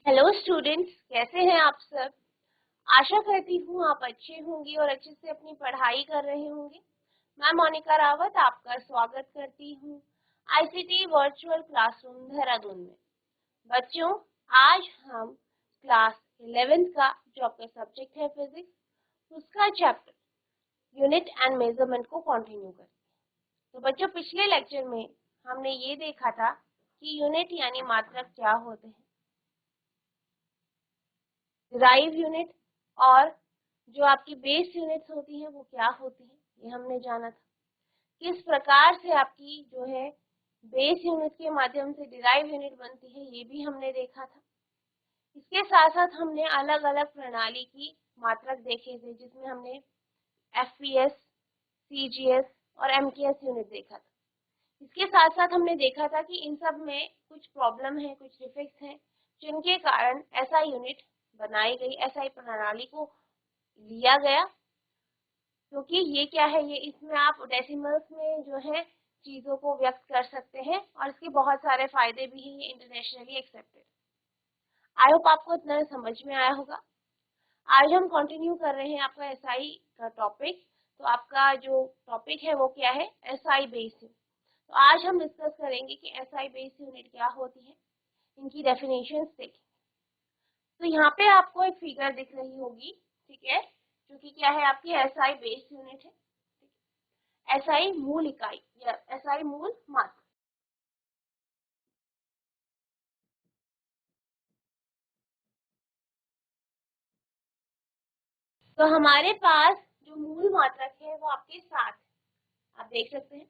Hello students, कैसे हैं आप सब। आशा करती हूँ आप अच्छे होंगे और अच्छे से अपनी पढ़ाई कर रहे होंगे। मैं मोनिका रावत आपका स्वागत करती हूँ आईसीटी वर्चुअल क्लासरूम देहरादून में। बच्चों, आज हम क्लास 11th का जो आपका सब्जेक्ट है फिजिक्स, उसका चैप्टर यूनिट एंड मेजरमेंट को कंटिन्यू करें। तो बच्चों, पिछले लेक्चर में हमने ये देखा था कि यूनिट यानी मात्रक क्या होते हैं, डिराइव यूनिट और जो आपकी बेस यूनिट्स होती हैं वो क्या होती हैं, ये हमने जाना था। किस प्रकार से आपकी जो है बेस यूनिट के माध्यम से डिराइव यूनिट बनती है, ये भी हमने देखा था। इसके साथ साथ हमने अलग अलग प्रणाली की मात्रक देखे थे, जिसमें हमने एफपीएस, सीजीएस और एमकेएस यूनिट देखा था। इसके साथ साथ हमने देखा था कि इन सब में कुछ प्रॉब्लम है, कुछ डिफेक्ट्स हैं, जिनके कारण ऐसा यूनिट बनाई गई, एसआई प्रणाली को लिया गया। क्योंकि ये क्या है, ये इसमें आप डेसिमल्स में जो है चीजों को व्यक्त कर सकते हैं और इसके बहुत सारे फायदे भी हैं, ये इंटरनेशनली एक्सेप्टेड। आई होप आपको इतना समझ में आया होगा। आज हम कंटिन्यू कर रहे हैं आपका एसआई का टॉपिक। तो आपका जो टॉपिक है वो क्या है, एसआई बेस यूनिट। तो आज हम डिस्कस करेंगे कि एसआई बेस यूनिट क्या होती है, इनकी डेफिनेशंस देखें। तो यहाँ पे आपको एक फिगर दिख रही होगी, ठीक है, जो कि क्या है, आपकी एसआई बेस यूनिट है, एसआई मूल इकाई या एसआई मूल मात्रा। तो हमारे पास जो मूल मात्रक है वो आपके साथ है, आप देख सकते हैं।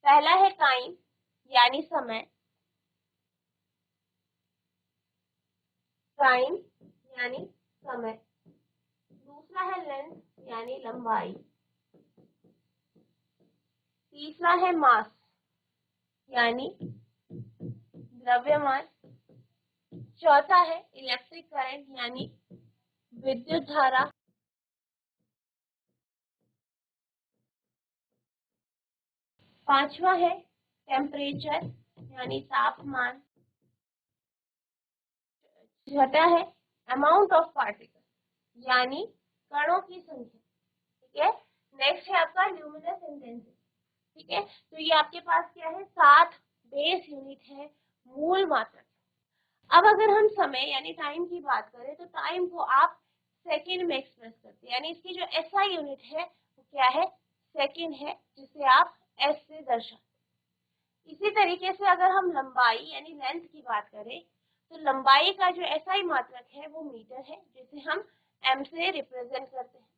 पहला है टाइम यानी समय, टाइम यानी समय। दूसरा है लेंथ यानी लंबाई। तीसरा है मास यानी द्रव्यमान। चौथा है इलेक्ट्रिक करंट यानी विद्युत धारा। पांचवा है टेम्परेचर यानी तापमान। छठा है अमाउंट ऑफ पार्टिकल यानी कणों की संख्या, ठीक है। नेक्स्ट है आपका ल्यूमिनस इंटेंसिटी, ठीक है। तो ये आपके पास क्या है, 7 बेस यूनिट है, मूल मात्रक। अब अगर हम समय यानी टाइम की बात करें तो टाइम को आप सेकंड में एक्सप्रेस करते हैं, यानी इसकी जो एसआई यूनिट है वो क्या है, सेकंड है, जिसे आप एस से दर्शाते हैं। इसी तरीके से अगर हम लंबाई यानी लेंथ की बात करें तो लंबाई का जो एसआई मात्रक है वो मीटर है, जिसे हम एम से रिप्रेजेंट करते हैं।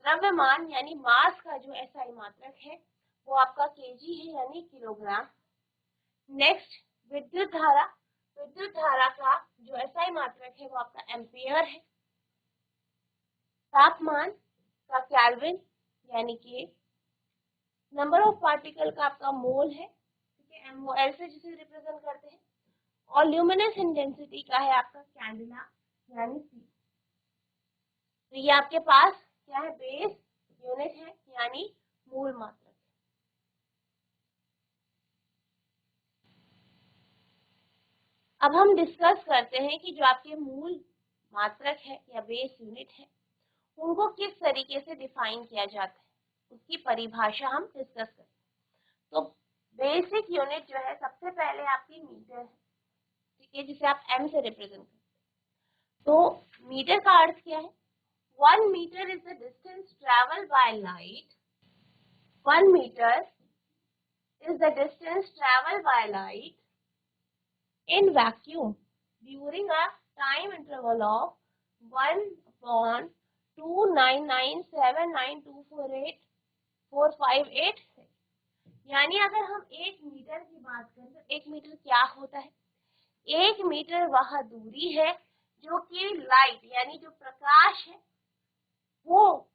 द्रव्यमान यानी मास का जो एसआई मात्रक है वो आपका केजी है यानी किलोग्राम। नेक्स्ट विद्युत धारा, विद्युत धारा का जो एसआई मात्रक है वो आपका एम्पियर है। तापमान का केल्विन यानी कि नंबर ऑफ पार्टिकल का आपका मोल है, ठीक है, एम वो एल से जिसे रिप्रेजेंट करते हैं। और ल्यूमिनस इंटेंसिटी का है आपका कैंडेला यानी सी। तो ये आपके पास क्या है, बेस यूनिट है यानी मूल मात्रक। अब हम डिस्कस करते हैं कि जो आपके मूल मात्रक है या बेस यूनिट है उनको किस तरीके से डिफाइन किया जाता है, उसकी परिभाषा हम डिस्कस करते हैं। तो बेसिक यूनिट जो है सबसे पहले आपकी मीटर है, ठीक है, जिसे आप एम से रिप्रेजेंट करते हैं। तो मीटर का अर्थ क्या है, 1 metre is the distance travel by light. 1 metre is the distance traveled by light in vacuum during a time interval of 1/29979248458। यानी अगर हम 1 मीटर की बात करें तो 1 मीटर क्या होता है, 1 मीटर वह दूरी है जो कि लाइट यानी जो प्रकाश है वो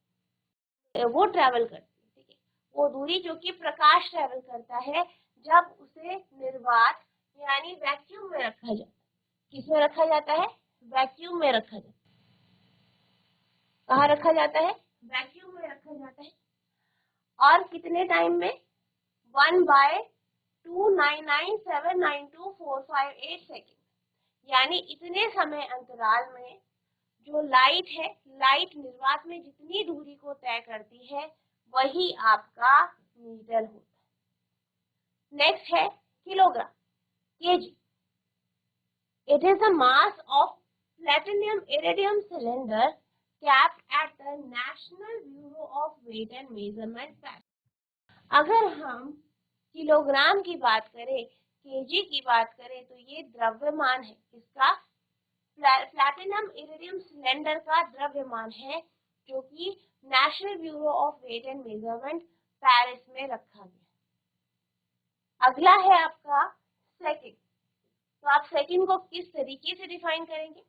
ट्रेवल करती है, ठीक है। वो दूरी जो कि प्रकाश ट्रेवल करता है जब उसे निर्वात यानी वैक्यूम में रखा जाता है। किसमें रखा जाता है, वैक्यूम में रखा जाता है। कहाँ रखा जाता है, वैक्यूम में रखा जाता है। और कितने टाइम में, 1/299792458 सेकेंड, यानी इतने समय अंतराल में जो लाइट है, लाइट निर्वात में जितनी दूरी को तय करती है वही आपका मीटर होता है। नेक्स्ट है kilogram, KG. It is the mass of platinum iridium cylinder capped at the National Bureau of Weight and Measurement Paris। अगर हम किलोग्राम की बात करें, केजी की बात करें, तो ये द्रव्यमान है। इसका प्लैटिनम इरिडियम सिलेंडर का द्रव्यमान है, जो कि national bureau of weight and measurement Paris में रखा गया। अगला है आपका सेकंड। तो आप सेकंड को किस तरीके से डिफाइन करेंगे?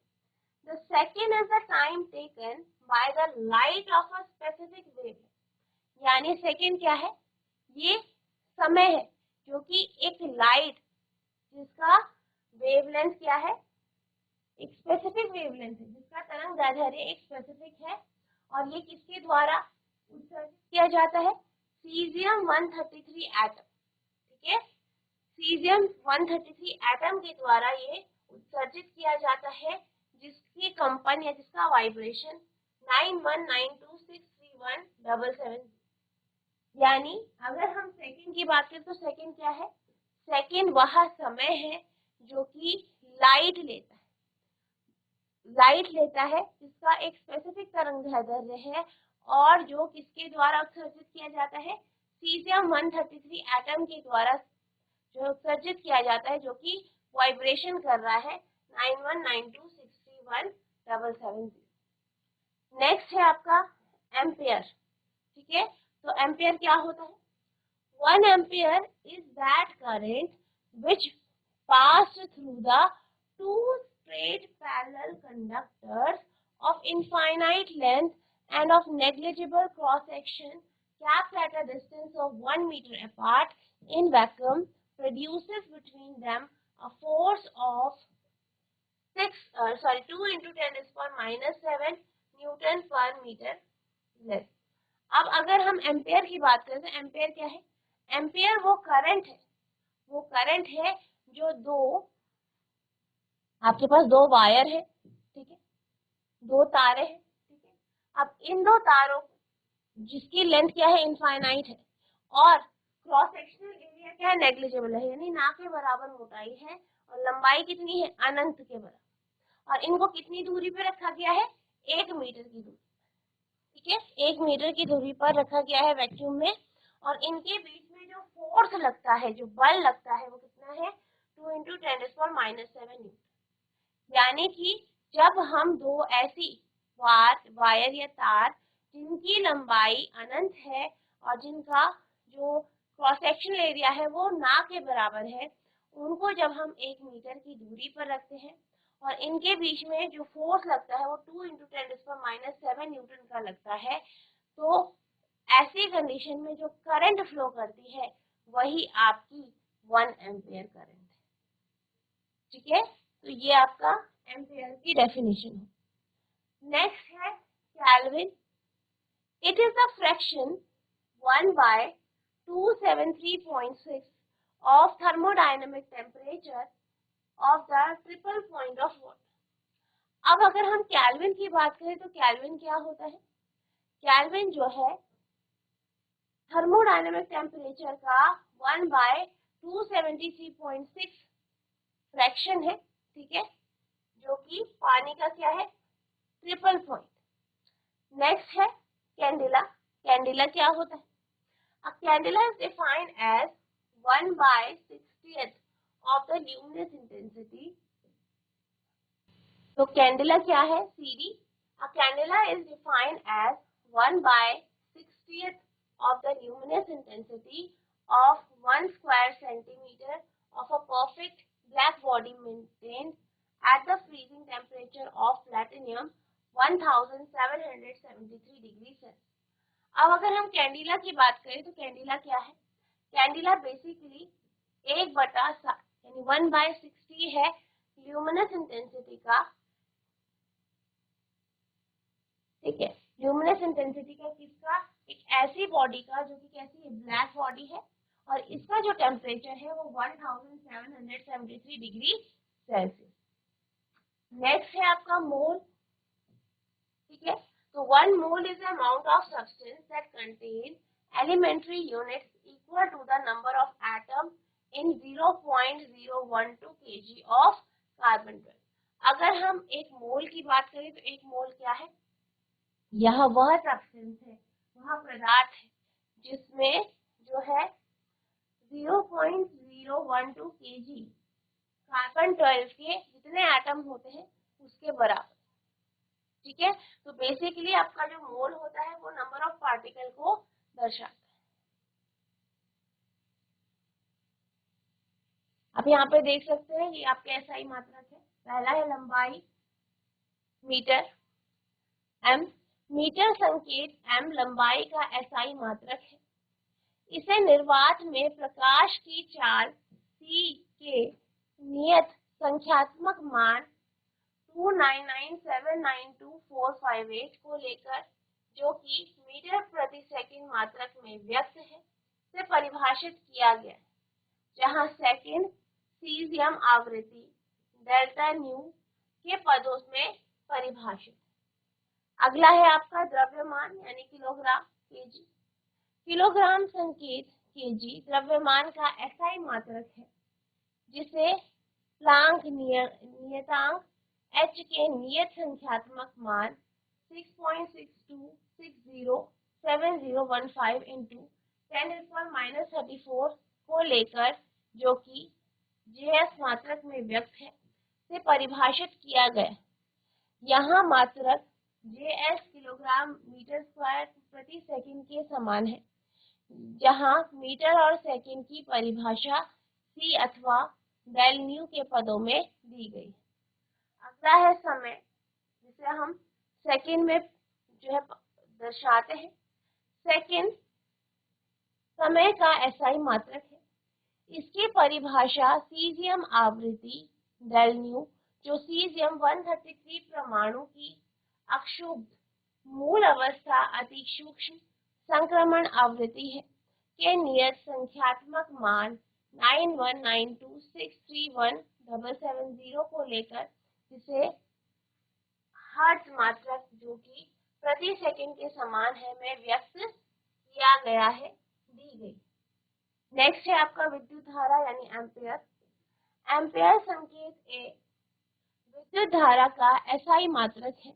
The second is the time taken by the light of a specific wavelength। यानी सेकंड क्या है? ये समय है जो कि एक लाइट जिसका वेवलेंथ क्या है, एक स्पेसिफिक वेवलेंथ है, जिसका तरंग दैर्ध्य एक स्पेसिफिक है, और ये किसके द्वारा उत्सर्जित किया जाता है? Caesium 133 atom. ठीक है, सीजियम 133 एटम के द्वारा ये उत्सर्जित किया जाता है, जिसकी कंपन या जिसका वाइब्रेशन 9192631777। यानी अगर हम सेकंड की बात करें तो सेकंड क्या है? सेकंड वह समय है जो कि लाइट लेता है जिसका एक स्पेसिफिक तरंगदैर्ध्य है, और जो किसके द्वारा उत्सर्जित किया जाता है? सीजियम 133 एटम के द्वारा जो उत्सर्जित किया जाता है, जो कि वाइब्रेशन कर रहा है 9192631777। नेक्स्ट है आपका एम्पियर। ठीक है, तो एम्पियर क्या होता है? 1 ampere is that current which passed through the two straight parallel conductors of infinite length and of negligible cross section capped at a distance of 1 meter apart in vacuum produces between them a force of 2 into 10⁻⁷ Newton per meter less। अब अगर हम ampere की बात करें तो ampere क्या है? Ampere वो करंट है जो आपके पास दो वायर है, ठीक है, दो तारे हैं, ठीक है। अब इन दो तारों जिसकी लेंथ क्या है? इनफाइनाइट है, और क्रॉस सेक्शनल एरिया क्या है? नेग्लिजिबल है, यानी ना के बराबर मोटाई है, और लंबाई कितनी है? अनंत के बराबर। और इनको कितनी दूरी पे रखा गया है? 1 मीटर की दूरी। ठीक है, 1 मीटर की दूरी पर रखा गया है वैक्यूम में, और इनके बीच में जो फोर्स लगता है, जो बल लगता है, वो कितना है? 2 into 10⁻⁷ न्यूटन। यानी कि जब हम दो ऐसी वायर या तार जिनकी लंबाई अनंत है और जिनका जो क्रॉस सेक्शनल एरिया है वो ना के बराबर है, उनको जब हम 1 मीटर की दूरी पर रखते हैं और इनके बीच में जो फोर्स लगता है वो 2 into 10⁻⁷ न्यूटन का लगता है, तो ऐसी कंडीशन में जो करंट फ्लो करती है वही आपकी 1 एम्पियर करंट है। ठीक है, तो ये आपका एम्पियर की डेफिनेशन है। नेक्स्ट है kelvin. It is the fraction 1/273.6 of thermodynamic temperature of the triple point of water। अब अगर हम केल्विन की बात करें तो केल्विन क्या होता है? केल्विन जो है थर्मोडायनेमिक टेम्परेचर का 1/273.6 फ्रैक्शन है, ठीक है, जो कि पानी का क्या है? Triple point. नेक्स्ट है कैंडिला। कैंडिला क्या होता है? A candela is defined as 1/60th of the luminous intensity। तो कैंडिला क्या है? CD। A candela is defined as 1/60th of the luminous intensity of 1 square centimeter of a perfect black body maintained at the freezing temperature of platinum 1773 degrees Celsius। अब अगर हम कैंडिला की बात करें तो कैंडिला क्या है? कैंडिला बेसिकली 1/60 यानी 1/60 है ल्यूमिनस इंटेंसिटी का, ठीक है, ल्यूमिनस इंटेंसिटी का किसका? एक ऐसी बॉडी का जो कि कैसी है? ब्लैक बॉडी है, और इसका जो टेम्परेचर है वो 1773 डिग्री सेल्सियस। नेक्स्ट है आपका मोल, ठीक है। तो 1 mole is amount of substance that contain elementary units equal to the number of atom in 0.012 kg of carbon 12। अगर हम एक मोल की बात करें तो एक मोल क्या है? यह वह सब्सटेंस है, वह पदार्थ है जिसमें जो है 0.012 kg कार्बन 12 के जितने एटम होते हैं उसके बराबर, ठीक है। तो बेसिकली आपका जो मोल होता है वो नंबर ऑफ पार्टिकल को दर्शाता है। आप यहाँ पे देख सकते हैं ये आपके एसआई मात्रक है। पहला है लंबाई मीटर एम, मीटर संकेत एम लंबाई का एसआई मात्रक है। इसे निर्वात में प्रकाश की चाल सी के नियत संख्यात्मक मान 299792458 को लेकर, जो कि मीटर प्रति सेकंड मात्रक में व्यक्त है, से परिभाषित किया गया है, जहां सेकंड सीजियम आवृत्ति डेल्टा न्यू के पदों में परिभाषित। अगला है आपका द्रव्यमान यानी किलोग्राम केजी। किलोग्राम संकेत केजी द्रव्यमान का एसआई मात्रक है, जिसे प्लांक नियतांक h के नियत संख्यात्मक मान 6.62607015 इंटू 10⁻⁻34 को लेकर, जो कि JS मात्रक में व्यक्त है, से परिभाषित किया गया। यहाँ मात्रक JS किलोग्राम मीटर स्क्वायर प्रति सेकंड के समान है, जहाँ मीटर और सेकंड की परिभाषा C अथवा डेल न्यू के पदों में दी गई। अगला है समय, जिसे हम सेकंड में जो है दर्शाते हैं। सेकंड समय का एसआई मात्रक है। इसकी परिभाषा सीजियम आवृत्ति डेल न्यू, जो सीजियम 133 परमाणु की अक्षुब्ध मूल अवस्था अति सूक्ष्म संक्रमण आवृत्ति है, के नियत संख्यात्मक मान 9192631770 को लेकर, जिसे हर्ट्ज मात्रक, जो कि प्रति सेकंड के समान है, में व्यक्त किया गया है, दी गई। नेक्स्ट है आपका विद्युत धारा यानी एम्पियर। एम्पियर संकेत ए विद्युत धारा का एसआई मात्रक है।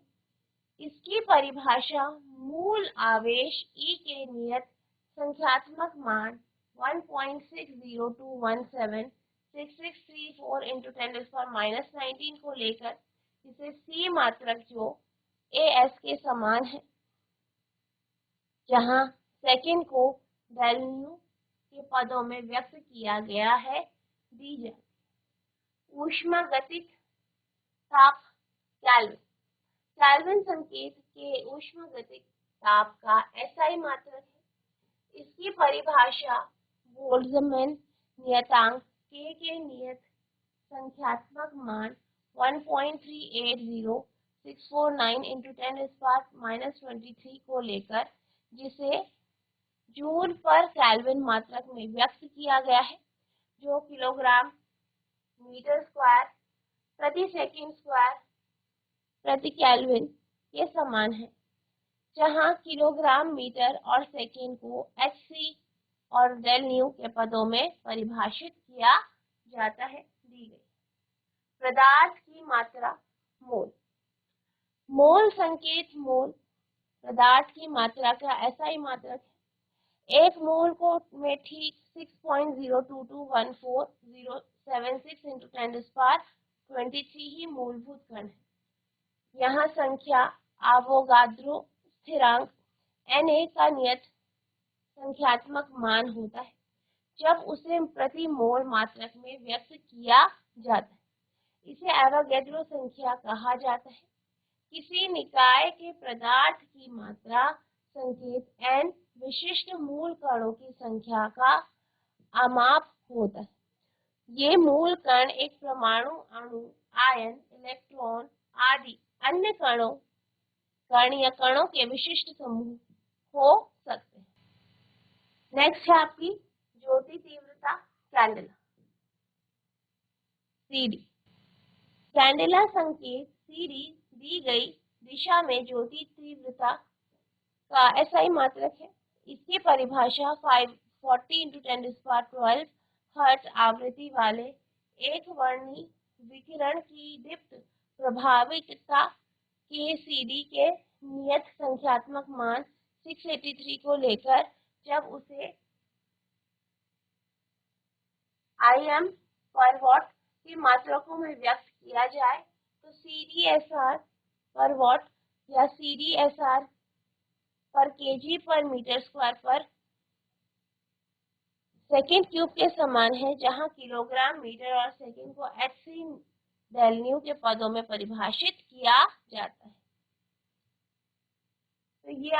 इसकी परिभाषा मूल आवेश E के नियत संख्यात्मक मान 1.602176634 इंटू 10⁻⁻19 को लेकर, जिसे C मात्रक जो AS के समान है, जहां सेकंड को डेल न्यू के पदों में व्यक्त किया गया है, दी जाती। ऊष्मागतिक ताप केल्विन। केल्विन संकेत के ऊष्मागतिक ताप का एसआई मात्रक है। इसकी परिभाषा बोल्ट्जमैन नियतांक K के नियत संख्यात्मक मान 1.380649 इंटू 10⁻⁻23 को लेकर, जिसे जूल पर केल्विन मात्रक में व्यक्त किया गया है, जो किलोग्राम मीटर स्क्वायर प्रति सेकंड स्क्वायर प्रति केल्विन के समान है, जहां किलोग्राम मीटर और सेकंड को HC और डेल न्यू के पदों में परिभाषित किया जाता है, दी गई। पदार्थ की मात्रा मोल। मोल संकेत मोल पदार्थ की मात्रा का एसआई मात्रक है। एक मोल को में ठीक 6.0221476 इंटू 10⁻23 ही मूलभूत कण है। यहाँ संख्या आवोगाद्रो स्थिरांक Na का नियत संख्यात्मक मान होता है, जब उसे प्रति मोल मात्रक में व्यक्त किया जाता है। इसे एवोगैड्रो संख्या कहा जाता है। किसी निकाय के पदार्थ की मात्रा संकेत n विशिष्ट मूल कणों की संख्या का आमाप होता है। ये मूल कण एक परमाणु, अणु, आयन, इलेक्ट्रॉन आदि अन्य कण या कणों के विशिष्ट समूह हो सकते हैं। नेक्स्ट है आपकी ज्योति तीव्रता कैंडला CD। कैंडेला संकेत सीडी दी गई दिशा में ज्योति तीव्रता का एसआई मात्रक है। इसकी परिभाषा 540 × 10⁻12 हर्ट्ज आवृत्ति वाले एक वर्णी विकिरण की दीप्त प्रभाविता के सीडी के नियत संख्यात्मक मान 683 को लेकर जब उसे IM पर वॉट की मात्रकों में व्यक्त किया जाए तो CDSR पर वॉट या CDSR पर kg पर मीटर स्क्वायर पर सेकेंड क्यूब के समान है, जहां किलोग्राम, मीटर और सेकेंड को HC डेल न्यू के पदों में परिभाषित किया जाता है। तो ये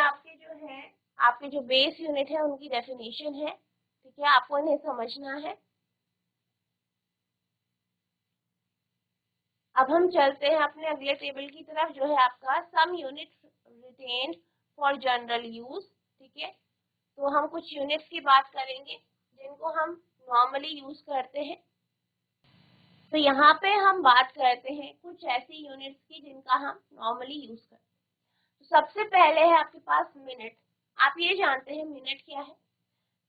आपके जो बेस यूनिट है उनकी डेफिनेशन है। ठीक है, आपको इन्हें समझना है। अब हम चलते हैं अपने अगले टेबल की तरफ, जो है आपका some unit retained for general use. ठीक है, तो हम कुछ यूनिट्स की बात करेंगे जिनको हम नॉर्मली यूज करते हैं। तो यहाँ पे हम बात करते हैं कुछ ऐसी यूनिट्स की जिनका हम नॉर्मली यूज करते हैं। तो सबसे पहले है आपके पास मिनट। आप ये जानते हैं मिनट क्या है।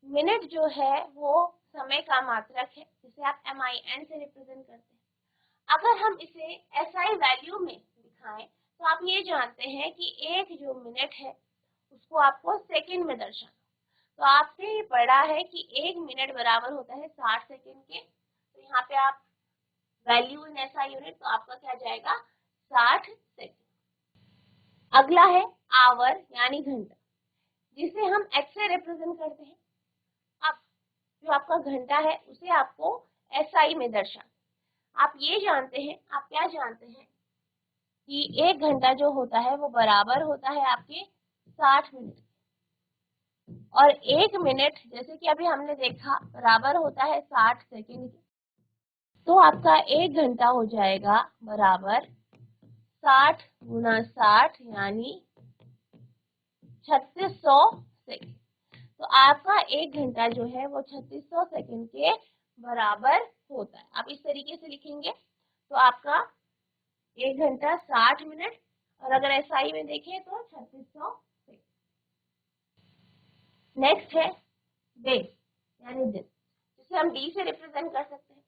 मिनट जो है वो समय का मात्रक है, जिसे आप MIN से रिप्रेजेंट करते हैं। अगर हम इसे SI वैल्यू में दिखाएं तो आप ये जानते हैं कि एक जो मिनट है उसको आपको सेकंड में दर्शाना। तो आपसे ये पढ़ा है कि एक मिनट बराबर होता है 60 सेकंड के। तो यहाँ पे आप वैल्यू इन SI यूनिट, तो आपका क्या जाएगा 60 सेकंड। अगला है आवर यानी घंटा, जिसे हम H से रिप्रेजेंट करते हैं। अब जो आपका घंटा है उसे आपको SI में दर्शाना। आप ये जानते हैं, आप क्या जानते हैं कि एक घंटा जो होता है वो बराबर होता है आपके 60 मिनट, और एक मिनट जैसे कि अभी हमने देखा बराबर होता है 60 सेकंड के। तो आपका एक घंटा हो जाएगा बराबर 60 × 60 यानी 3600 सेकंड। तो आपका एक घंटा जो है वो 3600 सेकंड के बराबर होता है। आप इस तरीके से लिखेंगे तो आपका एक घंटा 60 मिनट, और अगर SI में देखें तो 3600 सेकंड। नेक्स्ट है डे यानी दिन, जिसे हम D से रिप्रेजेंट कर सकते हैं।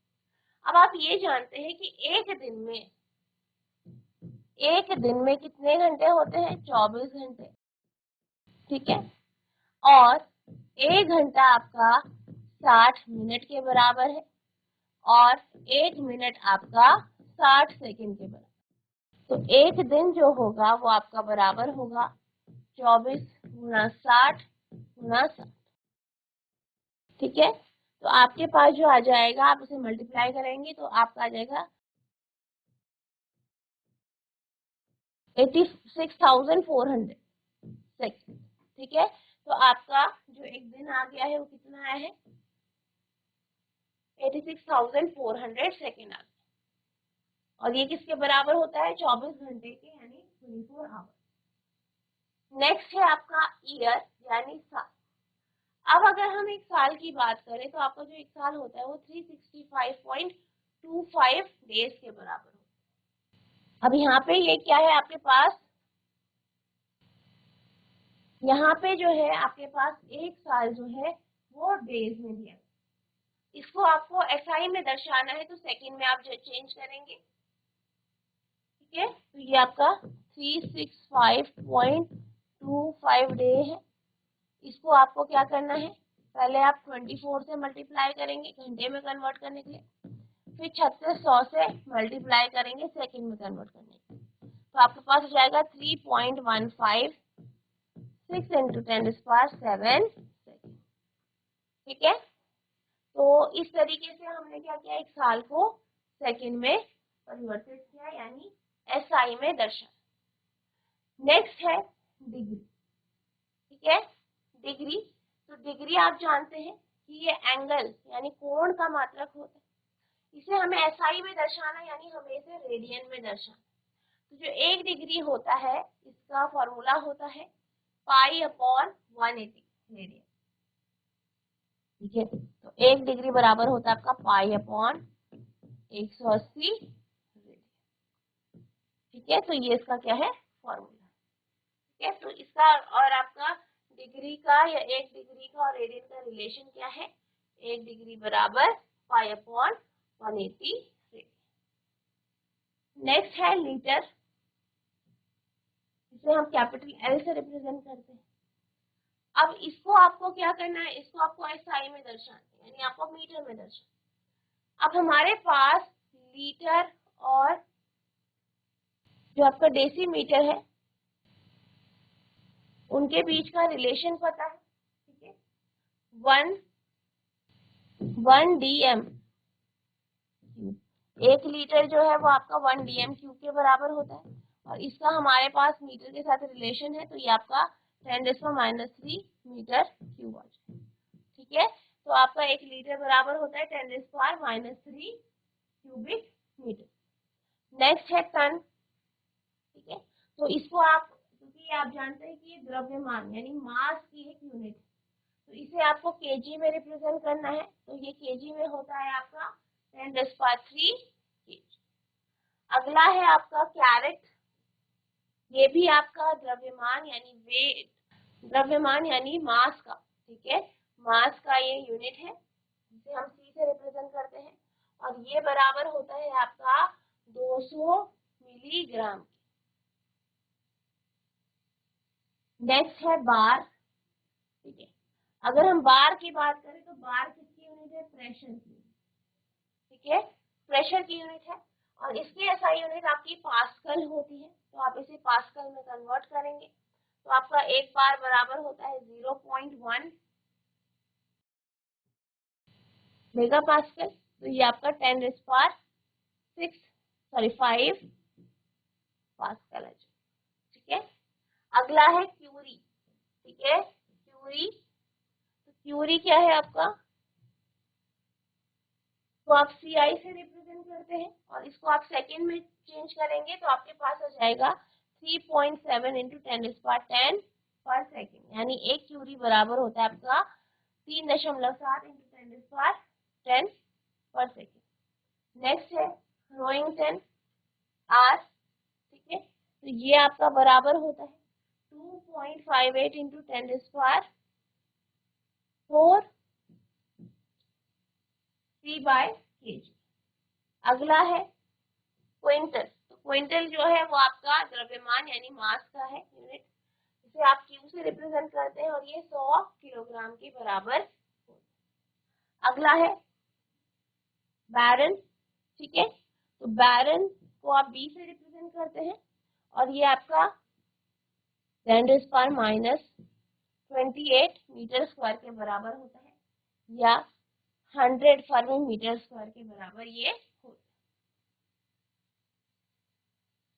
अब आप ये जानते हैं कि एक दिन में कितने घंटे होते हैं 24 घंटे। ठीक है, और एक घंटा आपका 60 मिनट के बराबर है और एक मिनट आपका 60 सेकंड के बराबर। तो एक दिन जो होगा वो आपका बराबर होगा 24 × 60 × 60। ठीक है, तो आपके पास जो आ जाएगा, आप उसे मल्टीप्लाई करेंगे तो आपका आ जाएगा 86,400 सेकंड। ठीक है, तो आपका जो एक दिन आ गया है वो कितना आया है 86,400 सेकंड आ गया, और ये किसके बराबर होता है 24 घंटे के यानी 24 आवर। नेक्स्ट है आपका ईयर यानी साल। अब अगर हम एक साल की बात करें तो आपका जो एक साल होता है वो 365.25 डेज के बराबर होता है। अब यहाँ पे ये क्या है आपके पास, यहाँ पे जो है आपके पास एक साल जो है वो डेज में दिया। इसको आपको SI में दर्शाना है तो सेकंड में आप चेंज करेंगे। ठीक है, तो ये आपका 365.25 डे है। इसको आपको क्या करना है, पहले आप 24 से मल्टीप्लाई करेंगे घंटे में कन्वर्ट करने के लिए, फिर 3600 से मल्टीप्लाई करेंगे सेकंड में कन्वर्ट करने के लिए। तो आपके पास हो जाएगा 3.15 6 × 10⁻7 सेकंड। ठीक है, तो इस तरीके से हमने क्या किया, एक साल को सेकंड में परिवर्तित किया यानी SI में दर्शा। नेक्स्ट है डिग्री। ठीक है, डिग्री, तो डिग्री आप जानते हैं कि ये एंगल यानी कोण का मात्रक होता है। इसे हमें SI में दर्शाना यानी हमें इसे रेडियन में दर्शाना। तो जो एक डिग्री होता है इसका फॉर्मूला होता है π/180 रेडियन। ठीक है, तो एक डिग्री बराबर होता है आपका π/180 रेडियन। ठीक है, तो ये इसका क्या है फॉर्मूला। ठीक है, तो इसका और आपका डिग्री का या 1 डिग्री का और रेडियन का रिलेशन क्या है, 1 डिग्री बराबर पाई अपॉन 180 रेडियन। नेक्स्ट है लीटर, इसे हम कैपिटल एल से रिप्रेजेंट करते हैं। अब इसको आपको क्या करना है, इसको आपको एसआई में दर्शाना है, यानी आपको मीटर में दर्शाना। अब हमारे पास लीटर और जो आपका डेसीमीटर है उनके बीच का रिलेशन पता है। ठीक है, 1 DM, 1 लीटर जो है वो आपका 1 DM क्यूब के बराबर होता है, और इसका हमारे पास मीटर के साथ रिलेशन है, तो ये आपका 10⁻³ मीटर क्यूब आ जाए। ठीक है, तो आपका 1 लीटर बराबर होता है 10⁻³ क्यूबिक मीटर। नेक्स्ट है टन। ठीक है, तो इसको आप, क्योंकि आप जानते हैं कि ये द्रव्यमान यानी मास की एक यूनिट है, तो इसे आपको केजी में रिप्रेजेंट करना है, तो ये केजी में होता है आपका 10⁻³ केजी। अगला है आपका कैरेट, ये भी आपका द्रव्यमान यानी वेट, द्रव्यमान यानी मास का, ठीक है, मास का ये यूनिट है जिसे हम सी से रिप्रेजेंट करते हैं, और ये बराबर होता है आपका 200 मिलीग्राम। नेक्स्ट है बार। ठीक है, अगर हम बार की बात करें तो बार किसकी यूनिट है, प्रेशर की। ठीक है, प्रेशर की यूनिट है, और इसकी एसआई यूनिट आपकी पास्कल होती है, तो आप इसे पास्कल में कन्वर्ट करेंगे तो आपका एक बार बराबर होता है 0.1 मेगा पास्कल, तो ये आपका 10⁻⁶ 5 पास्कल है। ठीक है, अगला है क्यूरी। ठीक है, क्यूरी, तो क्यूरी क्या है आपका, तो आप सीआई से रिप्रेजेंट करते हैं, और इसको आप सेकेंड में चेंज करेंगे तो आपके पास आ जाएगा 3.7 × 10⁻10 पर सेकेंड, यानी 1 क्यूरी बराबर होता है आपका 3.7 × 10⁻10 पर सेकेंड। नेक्स्ट है रोइंगटन आर। ठीक है, तो ये आपका बराबर होता है 2.58 × 10⁻4 3/kg। अगला है क्विंटल, तो क्विंटल जो है वो आपका द्रव्यमान यानी मास का है यूनिट, इसे आप क्यू से रिप्रेजेंट करते हैं, और ये 100 किलोग्राम के बराबर। अगला है बैरन। ठीक है, तो बैरन को आप बी से रिप्रेजेंट करते हैं, और ये आपका 10⁻28 मीटर स्क्वायर के बराबर होता है, या 100 फर्मी मीटर स्क्वायर के बराबर ये होता है।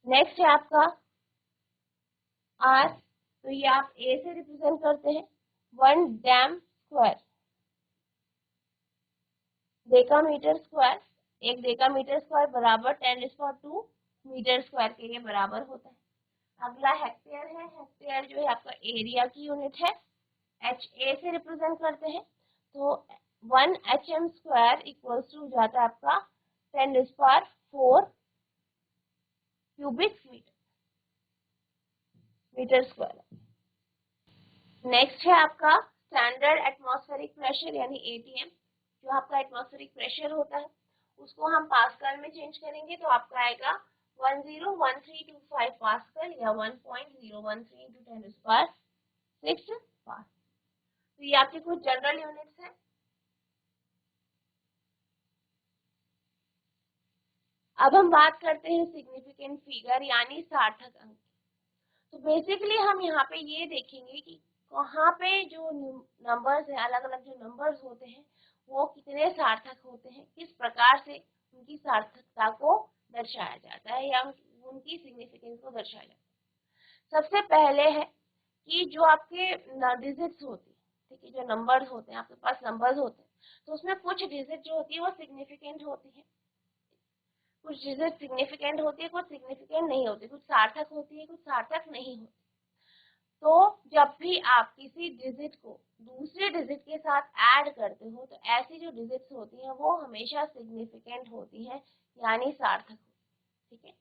नेक्स्ट है आपका आर, तो ये आप ए से रिप्रेजेंट करते हैं, 1 dam square decametre square, 1 decametre square बराबर 10⁻² मीटर स्क्वायर के ये बराबर होता है। अगला हेक्टेयर है, हेक्टेयर जो है आपका एरिया की यूनिट है, एच ए से रिप्रेजेंट करते हैं, तो 1 HM स्क्वायर इक्वल्स टू जाता है आपका 10⁻4 क्यूबिक मीटर स्क्वायर। नेक्स्ट है आपका स्टैंडर्ड एटमॉस्फेरिक प्रेशर यानी एटीएम, जो आपका एटमॉस्फेरिक प्रेशर होता है उसको हम पास्कल में चेंज करेंगे तो आपका आएगा 101325 पास्कल, या 1.013 × 10⁻6 पास्कल। तो ये आपकी कुछ जनरल यूनिट्स हैं। अब हम बात करते हैं सिग्निफिकेंट फिगर यानी सार्थक अंक। तो बेसिकली हम यहाँ पे ये देखेंगे कि कहाँ पे जो नंबर्स है, अलग अलग जो नंबर्स होते हैं वो कितने सार्थक होते हैं, किस प्रकार से उनकी सार्थकता को दर्शाया जाता है या उनकी सिग्निफिकेंस को दर्शाया जाता है। सबसे पहले है कि जो आपके डिजिट्स होती है, ठीक है, जो नंबर्स होते हैं, आपके पास नंबर्स होते हैं, तो उसमें कुछ डिजिट जो होती है वो सिग्निफिकेंट होती है, कुछ डिजिट सिग्निफिकेंट होती है, कुछ सिग्निफिकेंट नहीं होती, कुछ सार्थक होती है, कुछ सार्थक नहीं होती। तो जब भी आप किसी डिजिट को दूसरे डिजिट के साथ ऐड करते हो तो ऐसी जो डिजिट्स होती हैं वो हमेशा सिग्निफिकेंट होती हैं यानी सार्थक होती है। ठीक है,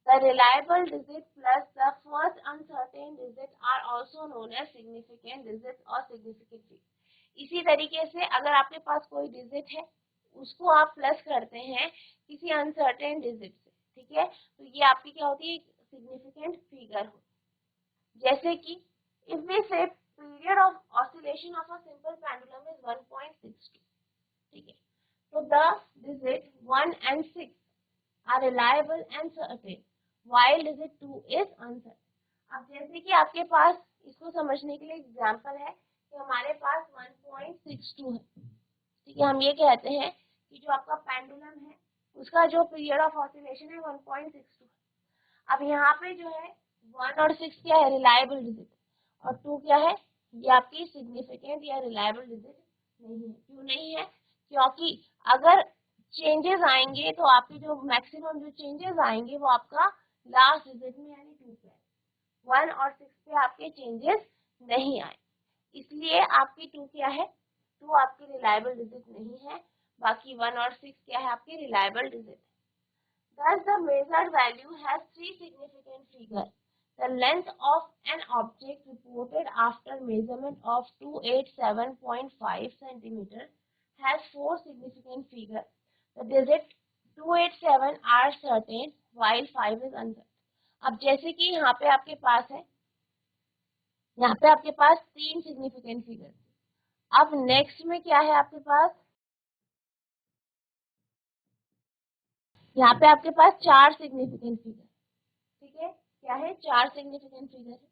The reliable digit plus the first uncertain digit are also known as significant digits or significant figure. इसी तरीके से अगर आपके पास कोई डिजिट है उसको आप प्लस करते हैं किसी अनसर्टेन डिजिट से, ठीक है, तो ये आपकी क्या होती है, सिग्निफिकेंट फिगर हो। जैसे कि इफ वी से period of oscillation of a simple pendulum is 1.62, ठीक है, तो the digit 1 and 6 are reliable and certain while digit 2 is uncertain। अब जैसे कि आपके पास, इसको समझने के लिए एग्जांपल है कि हमारे पास 1.62 है, ठीक है, हम ये कहते हैं कि जो आपका पेंडुलम है उसका जो पीरियड ऑफ ऑसिलेशन है 1.62 है। अब यहाँ पे जो है 1 और 6 क्या है, रिलायबल डिजिट, और 2 क्या है, ये आपकी सिग्निफिकेंट या रिलायबल डिजिट नहीं है। क्यों नहीं है, क्योंकि अगर चेंजेस आएंगे तो आपके जो मैक्सिमम जो चेंजेस आएंगे वो आपका लास्ट डिजिट में यानी 2 पे, 1 और 6 पे आपके चेंजेस नहीं आए, इसलिए आपकी 2 क्या है, 2 आपकी रिलायबल डिजिट नहीं है, बाकी 1 और 6 क्या है, आपके reliable digit. Thus, the measured value has three significant figures. The length of an object reported after measurement of 287.5 centimeter has four significant figures. The digit 287 are certain while 5 is uncertain. अब जैसे कि यहाँ पे आपके पास है, यहाँ पे आपके पास 3 सिग्निफिकेंट फिगर। अब नेक्स्ट में क्या है आपके पास, यहाँ पे आपके पास 4 सिग्निफिकेंट फिगर, ठीक है, क्या है, 4 सिग्निफिकेंट फिगर है।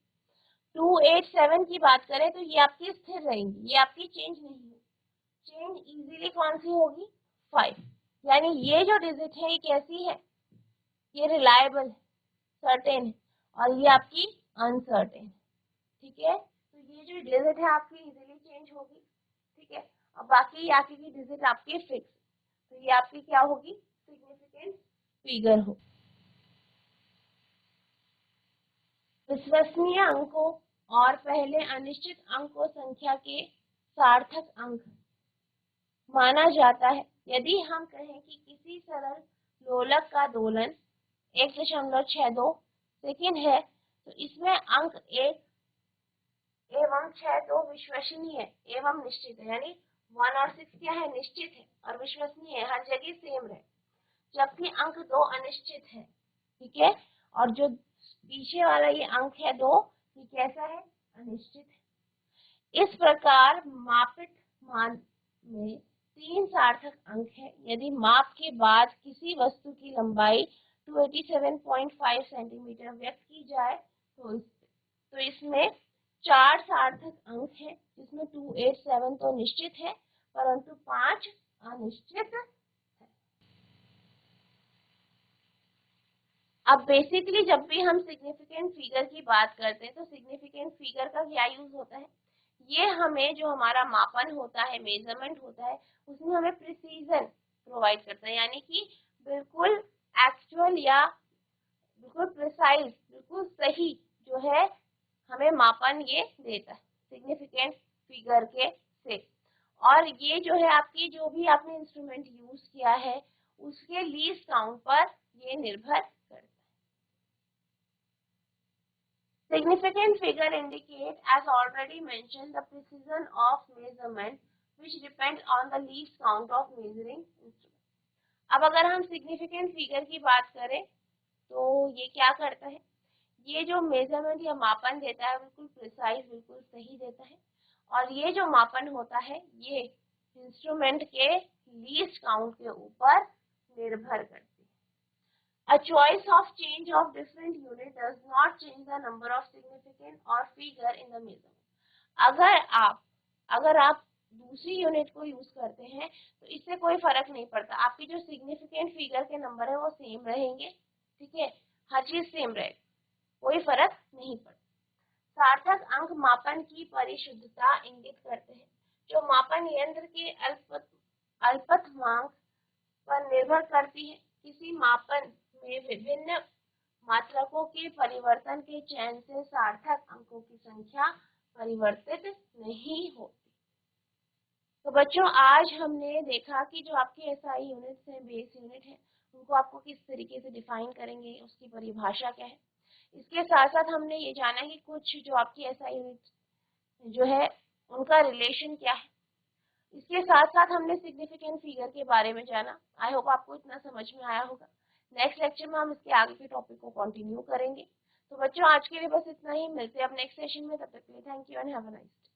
287 की बात करें तो ये आपकी स्थिर रहेंगी, ये आपकी चेंज नहीं होगी, चेंज इजीली कौन सी होगी, 5, यानी ये जो डिजिट है ये कैसी है, ये रिलायबल है, सर्टेन है, और ये आपकी अनसर्टेन, ठीक है, तो ये जो डिजिट है आपकी इजीली चेंज होगी, ठीक है, और बाकी आगे की डिजिट आपकी फिक्स, तो ये आपकी क्या होगी, सिग्निफिकेंट फिगर हो। विश्वसनीय अंकों और पहले अनिश्चित अंक को संख्या के सार्थक अंक माना जाता है। यदि हम कहें कि किसी सरल लोलक का दोलन 1.62 सेकंड है तो इसमें अंक 1 एवं 6 तो विश्वसनीय एवं निश्चित है, यानी 1 और 6 क्या है, निश्चित है और विश्वसनीय है, हर जगह सेम रहे, जबकि अंक 2 अनिश्चित है, ठीक है, और जो पीछे वाला ये अंक है 2, ये कैसा है, अनिश्चित है। इस प्रकार मापित मान में 3 सार्थक अंक है। यदि माप के बाद किसी वस्तु की लंबाई 287.5 सेंटीमीटर व्यक्त की जाए तो इसमें 4 सार्थक अंक है, जिसमें 287 तो निश्चित है परंतु 5 अनिश्चित है। अब बेसिकली जब भी हम सिग्निफिकेंट फिगर की बात करते हैं तो सिग्निफिकेंट फिगर का क्या यूज होता है, ये हमें जो हमारा मापन होता है, मेजरमेंट होता है, उसमें हमें प्रिसीजन प्रोवाइड करता है, यानी कि बिल्कुल एक्चुअल या बिल्कुल प्रिसाइज, बिल्कुल सही जो है हमें मापन ये देता है सिग्निफिकेंट फिगर के से। और ये जो है आपकी जो भी आपने इंस्ट्रूमेंट यूज किया है उसके लीस्ट काउंट पर ये निर्भर करता है। Significant figure indicate, as already mentioned, the precision of measurement which depends on the least count of measuring instrument. अब अगर हम significant figure की बात करें तो ये क्या करता है, ये जो मेजरमेंट या मापन देता है बिल्कुल प्रिसाइज, बिल्कुल सही देता है, और ये जो मापन होता है ये इंस्ट्रूमेंट के लीस्ट काउंट के ऊपर निर्भर करता है। A choice of change of different unit does not change the number of significant or figure in the measurement. अगर आप दूसरी यूनिट को यूज करते हैं तो इससे कोई फर्क नहीं पड़ता, आपकी जो सिग्निफिकेंट फिगर के नंबर है वो सेम रहेंगे, ठीक है, हर चीज सेम रहेगी, कोई फर्क नहीं पड़ता। सार्थक अंक मापन की परिशुद्धता इंगित करते हैं। जो मापन यंत्र के अल्पतमांक पर निर्भर करती है। किसी मापन में विभिन्न मात्रकों के परिवर्तन के चयन से सार्थक अंकों की संख्या परिवर्तित नहीं होती। तो बच्चों आज हमने देखा कि जो आपके एसआई यूनिट्स हैं, बेस यूनिट है, उनको आपको किस तरीके से डिफाइन करेंगे, उसकी परिभाषा क्या है। इसके साथ साथ हमने ये जाना कि कुछ जो आपकी एसआई यूनिट जो है उनका रिलेशन क्या है। इसके साथ साथ हमने सिग्निफिकेंट फिगर के बारे में जाना। आई होप आपको इतना समझ में आया होगा। नेक्स्ट लेक्चर में हम इसके आगे के टॉपिक को कंटिन्यू करेंगे। तो बच्चों आज के लिए बस इतना ही, मिलते हैं अब नेक्स्ट सेशन में। तब तक के लिए thank you and have a nice day.